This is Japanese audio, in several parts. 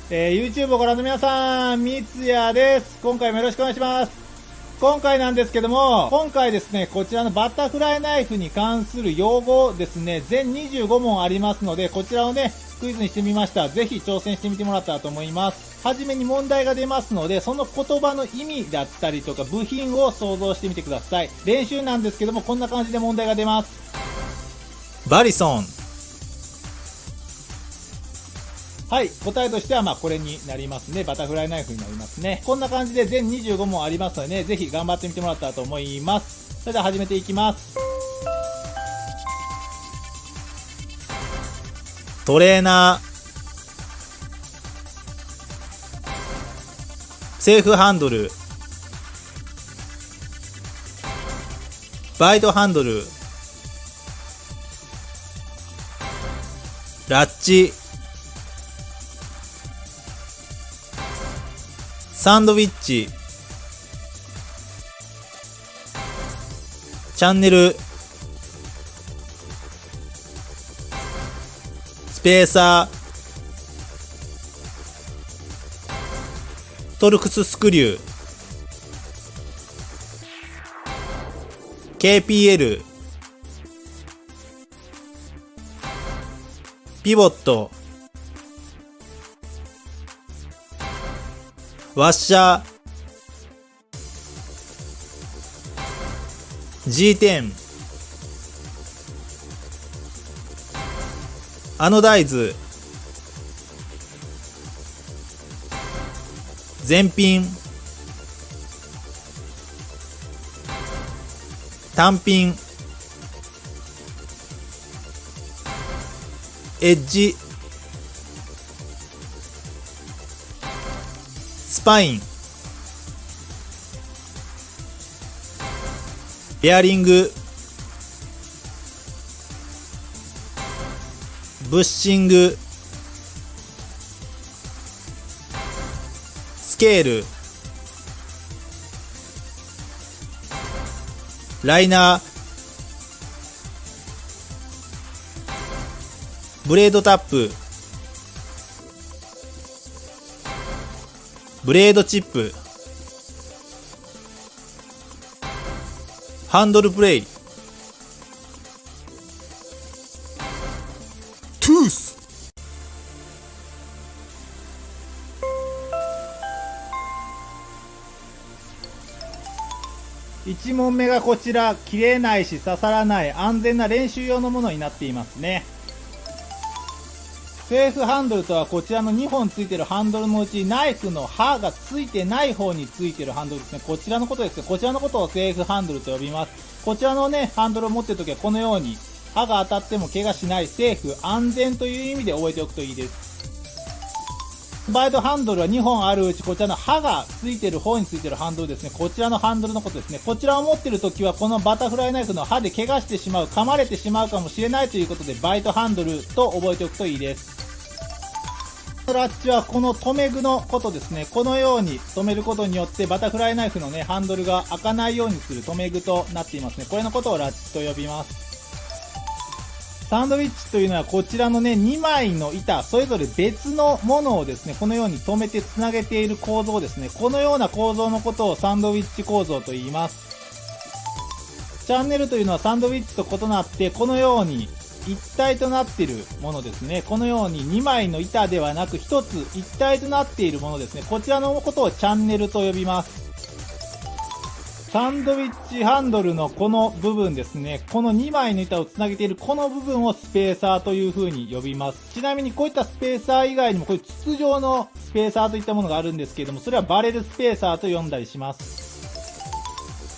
YouTube をご覧の皆さん、三ツ矢です。今回もよろしくお願いします。今回なんですけども、今回ですね、こちらのバタフライナイフに関する用語ですね、全25問ありますので、こちらをね、クイズにしてみました。ぜひ挑戦してみてもらったらと思います。はじめに問題が出ますので、その言葉の意味だったりとか部品を想像してみてください。練習なんですけども、こんな感じで問題が出ます。バリソン。はい、答えとしてはこれになりますね。バタフライナイフになりますね。こんな感じで全25問ありますのでね、ぜひ頑張ってみてもらったらと思います。それでは始めていきます。トレーナー、セーフハンドル、バイトハンドル、ラッチ、サンドウィッチ、チャンネル、スペーサー、トルクススクリュー、KPL、ピボット、ワッシャー、G10、アノダイズ、全品、単品、エッジ、スパイン、ベアリング、ブッシング、スケール、ライナー、ブレードタップ、ブレードチップ、ハンドルプレイ、トゥース。1問目がこちら、切れないし刺さらない安全な練習用のものになっていますね。セーフハンドルとはこちらの2本ついているハンドルのうちナイフの刃がついてない方についているハンドルですね。こちらのことですね。こちらのことをセーフハンドルと呼びます。こちらのね、ハンドルを持っているときはこのように刃が当たっても怪我しないセーフ、安全という意味で覚えておくといいです。バイトハンドルは2本あるうちこちらの刃がついている方についているハンドルですね。こちらのハンドルのことですね。こちらを持っているときはこのバタフライナイフの刃で怪我してしまう、噛まれてしまうかもしれないということでバイトハンドルと覚えておくといいです。ラッチはこの留め具のことですね。このように留めることによってバタフライナイフのね、ハンドルが開かないようにする留め具となっていますね。これのことをラッチと呼びます。サンドウィッチというのはこちらのね、2枚の板、それぞれ別のものをですね、このように留めてつなげている構造ですね。このような構造のことをサンドウィッチ構造と言います。チャンネルというのはサンドウィッチと異なって、このように一体となっているものですね。このように2枚の板ではなく1つ一体となっているものですね。こちらのことをチャンネルと呼びます。サンドウィッチハンドルのこの部分ですね。この2枚の板をつなげているこの部分をスペーサーという風に呼びます。ちなみにこういったスペーサー以外にもこういう筒状のスペーサーといったものがあるんですけれども、それはバレルスペーサーと呼んだりします。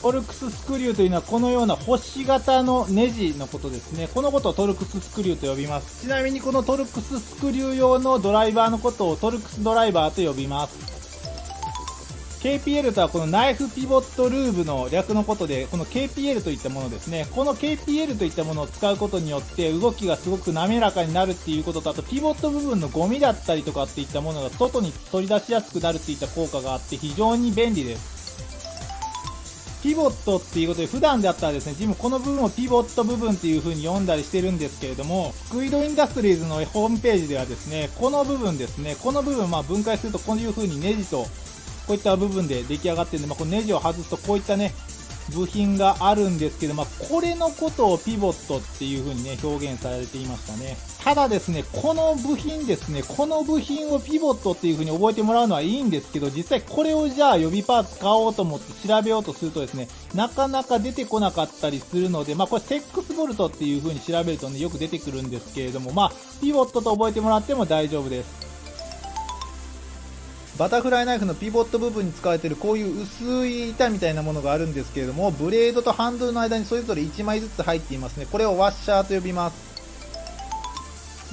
トルクススクリューというのはこのような星型のネジのことですね。このことをトルクススクリューと呼びます。ちなみにこのトルクススクリュー用のドライバーのことをトルクスドライバーと呼びます。KPL とはこのナイフピボットルーブの略のことで、この KPL といったものですね。この KPL といったものを使うことによって動きがすごく滑らかになるっていうことと、あとピボット部分のゴミだったりとかっていったものが外に取り出しやすくなるっていった効果があって非常に便利です。ピボットっていうことで、普段だったらですね、自分この部分をピボット部分っていう風に読んだりしてるんですけれども、スクイドインダストリーズのホームページではですね、この部分ですね、この部分分解するとこういう風にネジと、こういった部分で出来上がってるんで、このネジを外すとこういったね、部品があるんですけど、これのことをピボットっていう風にね、表現されていましたね。ただですね、この部品ですね、この部品をピボットっていう風に覚えてもらうのはいいんですけど、実際これをじゃあ予備パーツ買おうと思って調べようとするとですね、なかなか出てこなかったりするので、これセックスボルトっていう風に調べるとね、よく出てくるんですけれども、ピボットと覚えてもらっても大丈夫です。バタフライナイフのピボット部分に使われているこういう薄い板みたいなものがあるんですけれども、ブレードとハンドルの間にそれぞれ1枚ずつ入っていますね。これをワッシャーと呼びます。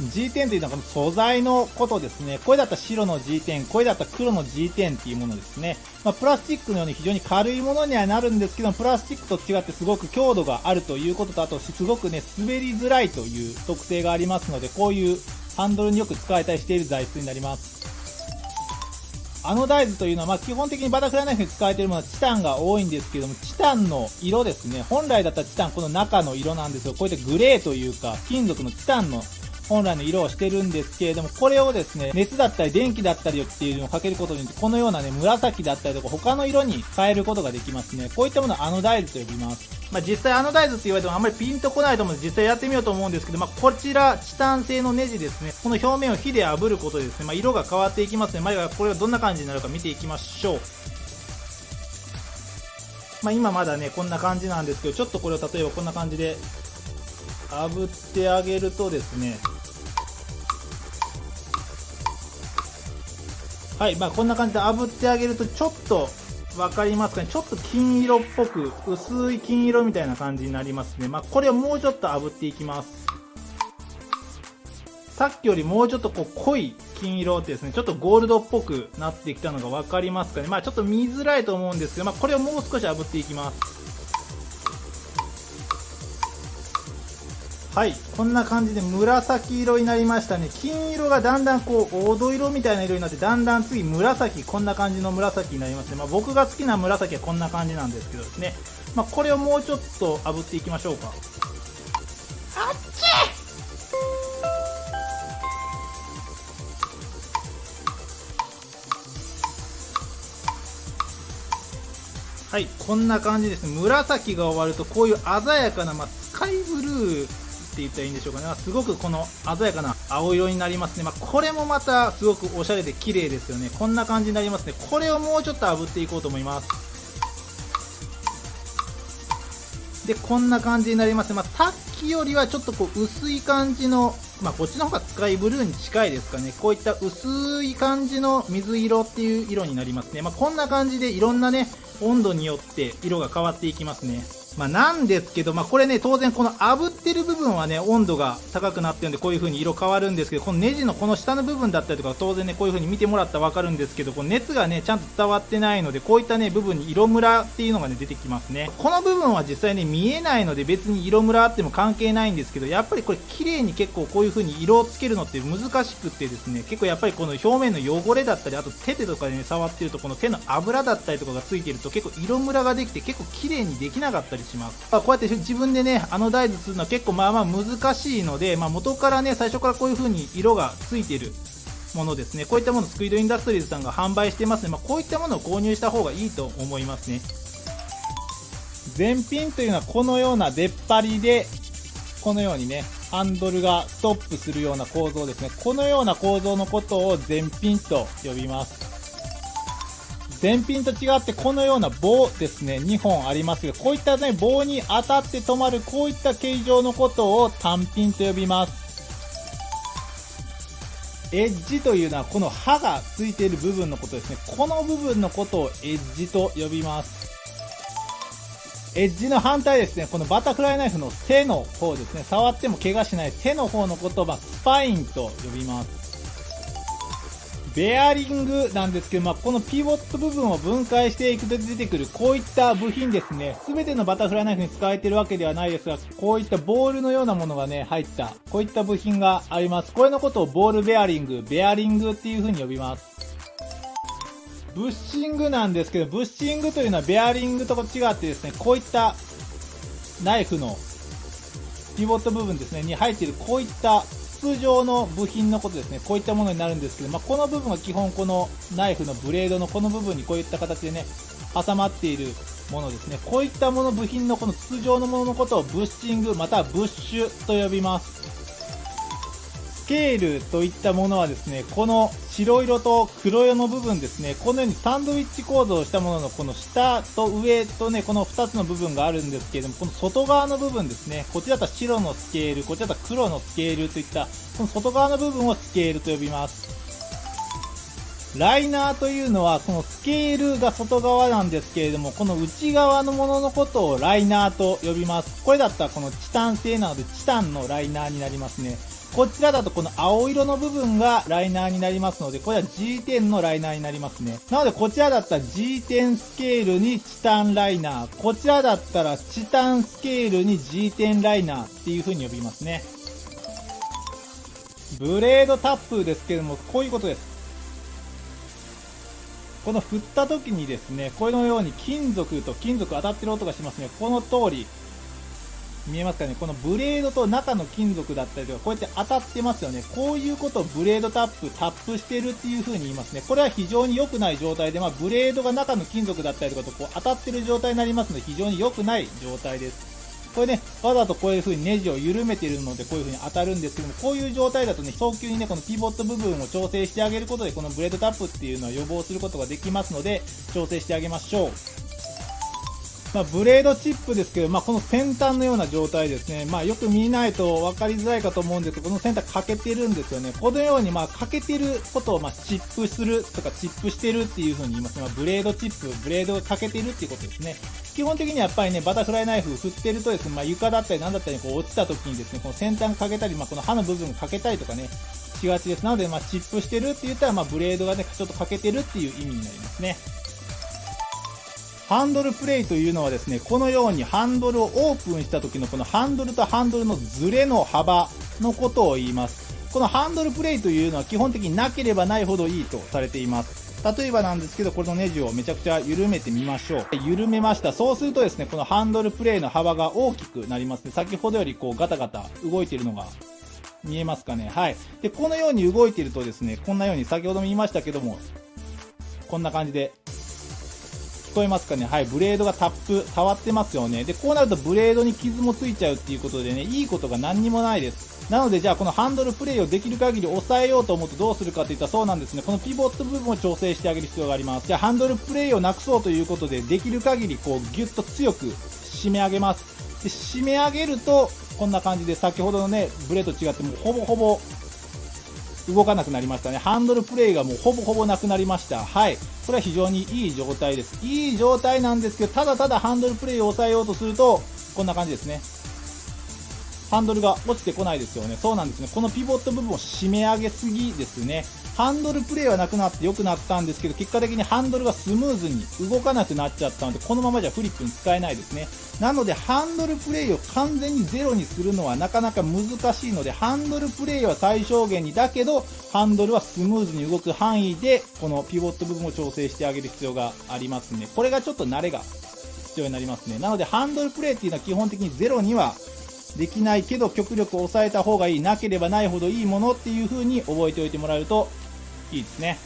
G10 というのはこの素材のことですね。これだったら白の G10、これだったら黒の G10 っていうものですね。プラスチックのように非常に軽いものにはなるんですけど、プラスチックと違ってすごく強度があるということと、あとすごくね、滑りづらいという特性がありますので、こういうハンドルによく使われたりしている材質になります。アノダイズというのは、基本的にバタフライナイフに使われているものはチタンが多いんですけども、チタンの色ですね。本来だったらチタンこの中の色なんですよ。こういったグレーというか、金属のチタンの本来の色をしてるんですけれども、これをですね、熱だったり電気だったりっていうのをかけることによって、このようなね、紫だったりとか他の色に変えることができますね。こういったものをアノダイズと呼びます。実際アノダイズって言われてもあんまりピンとこないと思うので、実際やってみようと思うんですけど、こちらチタン製のネジですね。この表面を火で炙ることでですね、色が変わっていきますね。これがどんな感じになるか見ていきましょう。今まだね、こんな感じなんですけど、ちょっとこれを例えばこんな感じで炙ってあげるとですね、はい、こんな感じで炙ってあげるとちょっとわかりますかね、ちょっと金色っぽく薄い金色みたいな感じになりますね。これをもうちょっと炙っていきます。さっきよりもうちょっと濃い金色ってですね、ちょっとゴールドっぽくなってきたのがわかりますかね。ちょっと見づらいと思うんですけど、これをもう少し炙っていきます。はい、こんな感じで紫色になりましたね。金色がだんだん黄土色みたいな色になって、だんだん次紫、こんな感じの紫になりますね。僕が好きな紫はこんな感じなんですけどですね。これをもうちょっと炙っていきましょうか。あっちはい、こんな感じですね。紫が終わるとこういう鮮やかな、スカイブルーって言ったらいいんでしょうかね。すごくこの鮮やかな青色になりますね。これもまたすごくおしゃれで綺麗ですよね。こんな感じになりますね。これをもうちょっと炙っていこうと思います。で、こんな感じになりますね。さっきよりはちょっと薄い感じの、こっちの方がスカイブルーに近いですかね。こういった薄い感じの水色っていう色になりますね。こんな感じでいろんなね、温度によって色が変わっていきますね。なんですけど、これね、当然この炙ってる部分はね、温度が高くなってるんで、こういう風に色変わるんですけど、このネジのこの下の部分だったりとか、当然ね、こういう風に見てもらったらわかるんですけど、この熱がね、ちゃんと伝わってないので、こういったね、部分に色ムラっていうのがね、出てきますね。この部分は実際ね、見えないので、別に色ムラあっても関係ないんですけど、やっぱりこれ綺麗に結構こういう風に色をつけるのって難しくってですね、結構やっぱりこの表面の汚れだったり、あと手とかでね、触ってると、この手の油だったりとかがついてると、結構色ムラができて、結構綺麗にできなかったりします。こうやって自分でね、アノダイズするのは結構難しいので、元からね、最初からこういう風に色がついてるものですね。こういったものをスクイードインダストリーズさんが販売してますので、こういったものを購入した方がいいと思いますね。前品というのはこのような出っ張りで、このようにね、ハンドルがストップするような構造ですね。このような構造のことを前品と呼びます。前品と違ってこのような棒ですね、2本ありますが、こういったね、棒に当たって止まるこういった形状のことを単品と呼びます。エッジというのはこの刃がついている部分のことですね。この部分のことをエッジと呼びます。エッジの反対ですね、このバタフライナイフの背の方ですね、触っても怪我しない背の方のことをスパインと呼びます。ベアリングなんですけど、このピボット部分を分解していくと出てくるこういった部品ですね。すべてのバタフライナイフに使われているわけではないですが、こういったボールのようなものがね、入った、こういった部品があります。これのことをボールベアリングっていう風に呼びます。ブッシングなんですけど、ブッシングというのはベアリングと違ってですね、こういったナイフのピボット部分ですね、に入っているこういった筒状の部品のことですね、こういったものになるんですけど、この部分が基本このナイフのブレードのこの部分にこういった形でね、挟まっているものですね。こういったもの、部品のこの筒状のもののことをブッシングまたはブッシュと呼びます。スケールといったものはですね、この白色と黒色の部分ですね、このようにサンドウィッチ構造をしたもののこの下と上とね、この2つの部分があるんですけれども、この外側の部分ですね、こちらだったら白のスケール、こちらだったら黒のスケールといったこの外側の部分をスケールと呼びます。ライナーというのはこのスケールが外側なんですけれども、この内側のもののことをライナーと呼びます。これだったらこのチタン製なのでチタンのライナーになりますね。こちらだとこの青色の部分がライナーになりますので、これは G10 のライナーになりますね。なのでこちらだったら G10 スケールにチタンライナー、こちらだったらチタンスケールに G10 ライナーっていう風に呼びますね。ブレードタップですけども、こういうことです。この振った時にですね、このように金属と金属当たってる音がしますね。この通り。見えますかね、このブレードと中の金属だったりとか、こうやって当たってますよね。こういうことをブレードタップしてるっていう風に言いますね。これは非常に良くない状態で、ブレードが中の金属だったりとかとこう当たってる状態になりますので、非常に良くない状態です。これね、わざとこういう風にネジを緩めているので、こういう風に当たるんですけども、こういう状態だとね、早急にね、このピボット部分を調整してあげることで、このブレードタップっていうのは予防することができますので、調整してあげましょう。ブレードチップですけど、この先端のような状態ですね。よく見ないと分かりづらいかと思うんですけど、この先端欠けてるんですよね。このように欠けてることをチップするとかチップしてるっていう風に言います。ブレードチップ、ブレードが欠けてるっていうことですね。基本的にやっぱりね、バタフライナイフ振ってるとですね、床だったり何だったりこう落ちた時にですね、この先端欠けたり、この刃の部分が欠けたりとかね、しがちです。なので、チップしてるって言ったら、ブレードがね、ちょっと欠けてるっていう意味になりますね。ハンドルプレイというのはですね、このようにハンドルをオープンした時のこのハンドルとハンドルのズレの幅のことを言います。このハンドルプレイというのは基本的になければないほどいいとされています。例えばなんですけど、このネジをめちゃくちゃ緩めてみましょう。緩めました。そうするとですね、このハンドルプレイの幅が大きくなりますね。先ほどよりこうガタガタ動いているのが見えますかね。はい。で、このように動いているとですね、こんなように先ほども言いましたけども、こんな感じで聞こえますかね。はい。ブレードが触ってますよね。で、こうなるとブレードに傷もついちゃうっていうことでね、いいことが何にもないです。なので、じゃあこのハンドルプレイをできる限り抑えようと思うとどうするかっていったらそうなんですね。このピボット部分を調整してあげる必要があります。じゃあハンドルプレイをなくそうということで、できる限りこうギュッと強く締め上げます。で、締め上げると、こんな感じで先ほどのね、ブレと違ってもうほぼほぼ動かなくなりましたね。ハンドルプレイがもうほぼほぼなくなりました。はい。これは非常にいい状態です。いい状態なんですけど、ただただハンドルプレイを抑えようとすると、こんな感じですね。ハンドルが落ちてこないですよね。そうなんですね。このピボット部分を締め上げすぎですね。ハンドルプレイはなくなって良くなったんですけど、結果的にハンドルがスムーズに動かなくなっちゃったので、このままじゃフリップに使えないですね。なので、ハンドルプレイを完全にゼロにするのはなかなか難しいので、ハンドルプレイは最小限にだけど、ハンドルはスムーズに動く範囲で、このピボット部分を調整してあげる必要がありますね。これがちょっと慣れが必要になりますね。なので、ハンドルプレイっていうのは基本的にゼロにはできないけど、極力抑えた方がいい、なければないほどいいものっていう風に覚えておいてもらえるといいですね。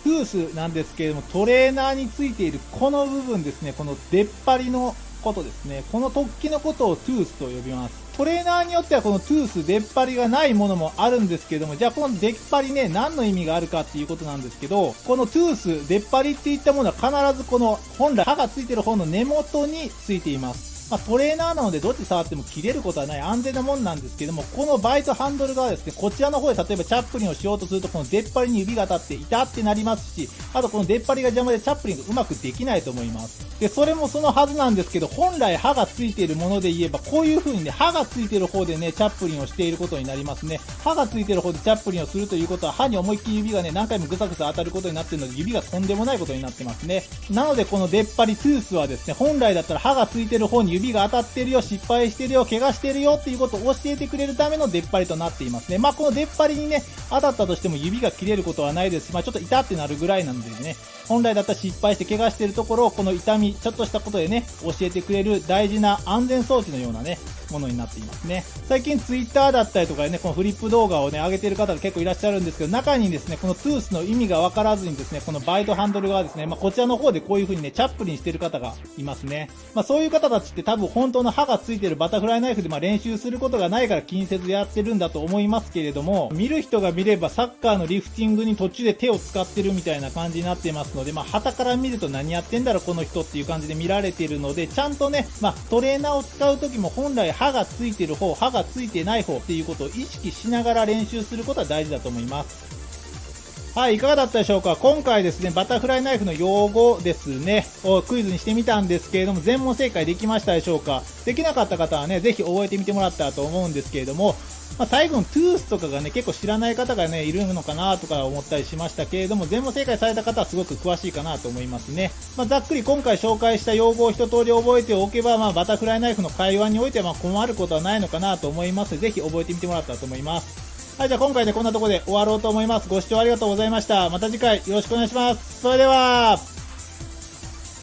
トゥースなんですけれども、トレーナーについているこの部分ですね、この出っ張りのことですね。この突起のことをトゥースと呼びます。トレーナーによってはこのトゥース、出っ張りがないものもあるんですけども、じゃあこの出っ張りね、何の意味があるかっていうことなんですけど、このトゥース、出っ張りっていったものは必ずこの本来刃がついてる方の根元についています。トレーナーなのでどっち触っても切れることはない安全なもんなんですけども、このバイトハンドルがですね、こちらの方で例えばチャップリンをしようとすると、この出っ張りに指が当たって痛ってなりますし、あとこの出っ張りが邪魔でチャップリンがうまくできないと思います。で、それもそのはずなんですけど、本来刃がついているもので言えば、こういう風にね、刃がついている方でね、チャップリンをしていることになりますね。刃がついている方でチャップリンをするということは、刃に思いっきり指がね、何回もぐさぐさ当たることになっているので、指がとんでもないことになってますね。なのでこの出っ張りトゥースはですね、本来だったら刃がついている方に指が当たってるよ、失敗してるよ、怪我してるよっていうことを教えてくれるための出っ張りとなっていますね。この出っ張りにね、当たったとしても指が切れることはないですし、ちょっと痛ってなるぐらいなのでね、本来だったら失敗して怪我してるところをこの痛み、ちょっとしたことでね、教えてくれる大事な安全装置のようなね、ものになっていますね。最近ツイッターだったりとかでね、このフリップ動画をね、上げてる方が結構いらっしゃるんですけど、中にですね、このトゥースの意味がわからずにですね、このバイトハンドル側ですね、こちらの方でこういう風にね、チャップリンしてる方がいますね。そういう方たちって多分本当の刃がついてるバタフライナイフで練習することがないから気にせずやってるんだと思いますけれども、見る人が見ればサッカーのリフティングに途中で手を使ってるみたいな感じになっていますので、旗から見ると何やってんだろこの人っていう感じで見られているので、ちゃんとね、トレーナーを使う時も本来刃がついてる方、刃がついてない方っていうことを意識しながら練習することは大事だと思います。はい、いかがだったでしょうか。今回ですね、バタフライナイフの用語ですね、をクイズにしてみたんですけれども、全問正解できましたでしょうか。できなかった方はね、ぜひ覚えてみてもらったらと思うんですけれども、最後のトゥースとかがね、結構知らない方がね、いるのかなとか思ったりしましたけれども、全問正解された方はすごく詳しいかなと思いますね。ざっくり今回紹介した用語を一通り覚えておけば、バタフライナイフの会話においては困ることはないのかなと思います。ぜひ覚えてみてもらったらと思います。はい、じゃあ今回ね、こんなところで終わろうと思います。ご視聴ありがとうございました。また次回よろしくお願いします。それでは。